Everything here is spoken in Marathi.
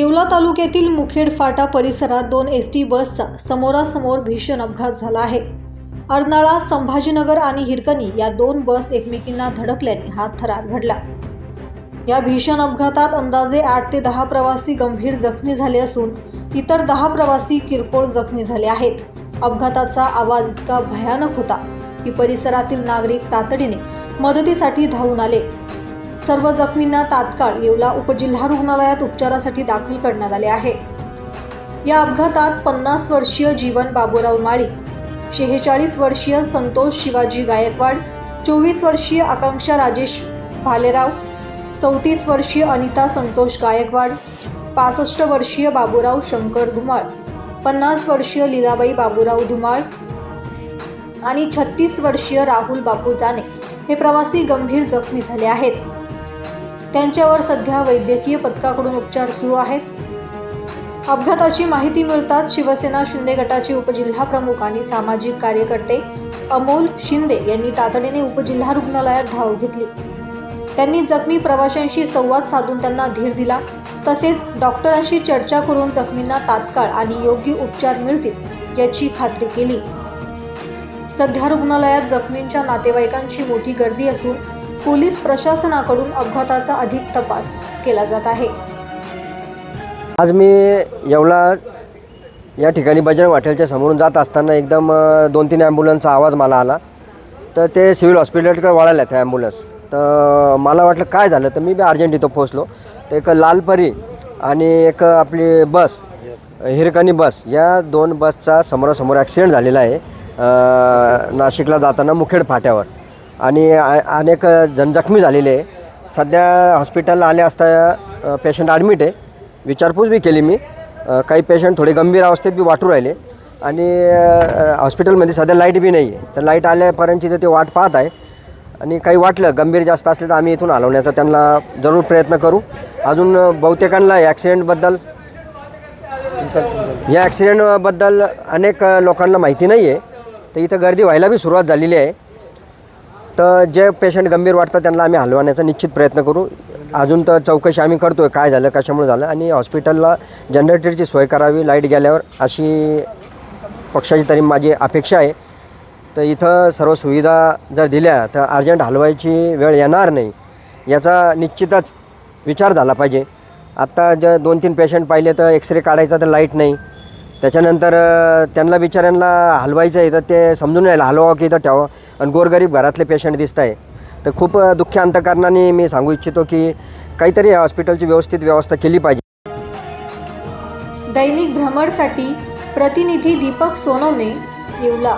येवला तालुक्यातील मुखेड फाटा परिसरात दोन एसटी बसचा समोरासमोर भीषण अपघात झाला आहे। अर्नाळा, संभाजीनगर आणि हिरकणी या दोन बस एकमेकींना धडकल्याने हा थरार घडला। या भीषण अपघातात अंदाजे 8 ते 10 प्रवासी गंभीर जखमी झाले असून इतर 10 प्रवासी किरकोळ जखमी झाले आहेत। अपघाताचा आवाज इतका भयानक होता की परिसरातील नागरिक तातडीने मदतीसाठी धावून आले। सर्व जखमींना तात्काळ येवला उपजिल्हा रुग्णालयात उपचारासाठी दाखल करण्यात आले आहे। या अपघातात 50 वर्षीय जीवन बाबूराव माळी, 46 वर्षीय संतोष शिवाजी गायकवाड, 24 वर्षीय आकांक्षा राजेश भालेराव, 34 वर्षीय अनिता संतोष गायकवाड, 65 वर्षीय बाबूराव शंकर धुमाळ, 50 वर्षीय लीलाबाई बाबूराव धुमाळ आणि 36 वर्षीय राहुल बापू जाने हे प्रवासी गंभीर जखमी झाले आहेत। त्यांच्यावर सध्या वैद्यकीय पथकाकडून उपचार सुरू आहेत। अपघाताची माहिती मिळताच शिवसेना शिंदे गटाचे उपजिल्हा प्रमुख आणि सामाजिक कार्यकर्ते अमोल शिंदे यांनी तातडीने उपजिल्हा रुग्णालयात धाव घेतली। त्यांनी जखमी प्रवाशांशी संवाद साधून त्यांना धीर दिला, तसेच डॉक्टरांशी चर्चा करून जखमींना तात्काळ आणि योग्य उपचार मिळतील याची खात्री केली। सध्या रुग्णालयात जखमींच्या नातेवाईकांची मोठी गर्दी असून पोलीस प्रशासनाकडून अपघाताचा अधिक तपास केला जात आहे। आज मी येवला या ठिकाणी बजरंग हॉटेलच्या समोरून जात असताना एकदम 2-3 ॲम्ब्युलन्सचा आवाज मला आला। तर ते सिव्हिल हॉस्पिटलकडे वळाल्या त्या ॲम्ब्युलन्स। तर मला वाटलं काय झालं, तर मी अर्जंट इथं पोहोचलो। तर एक लालपरी आणि एक आपली बस हिरकणी बस, या दोन बसचा समोरासमोर ॲक्सिडेंट झालेला आहे नाशिकला जाताना मुखेड फाट्यावर, आणि अनेक जण जखमी झालेले आहे। सध्या हॉस्पिटलला आले असता पेशंट ॲडमिट आहे, विचारपूस बी केली मी। काही पेशंट थोडे गंभीर अवस्थेत बी वाटू राहिले आणि हॉस्पिटलमध्ये सध्या लाईट बी नाही आहे। तर लाईट आल्यापर्यंत ते वाट पाहत आहे आणि काही वाटलं गंभीर जास्त असले तर आम्ही इथून हलवण्याचा त्यांना जरूर प्रयत्न करू। अजून बहुतेकांना या ॲक्सिडेंटबद्दल अनेक लोकांना माहिती नाही आहे। तर इथं गर्दी व्हायला बी सुरुवात झालेली आहे। तर जे पेशंट गंभीर वाटतात त्यांना आम्ही हलवण्याचा निश्चित प्रयत्न करू। अजून तर चौकशी आम्ही करतो आहे काय झालं, कशामुळे झालं, आणि हॉस्पिटलला जनरेटरची सोय करावी लाईट गेल्यावर, अशी पक्षाची तरी माझी अपेक्षा आहे। तर इथं सर्व सुविधा जर दिल्या तर अर्जंट हलवायची वेळ येणार नाही, याचा निश्चितच विचार झाला पाहिजे। आत्ता जे 2-3 पेशंट पाहिले तर एक्सरे काढायचा तर लाईट नाही, त्याच्यानंतर त्यांना बिचाऱ्यांना हलवायचं आहे तर ते समजून राहिलं हलवावं की इथं ठेवावं, आणि गोरगरीब घरातले पेशंट दिसत आहे। तर खूप दुःखी अंतःकरणाने मी सांगू इच्छितो की काहीतरी हॉस्पिटलची व्यवस्थित व्यवस्था केली पाहिजे। दैनिक भ्रमरसाठी प्रतिनिधी दीपक सोनवणे, येवला।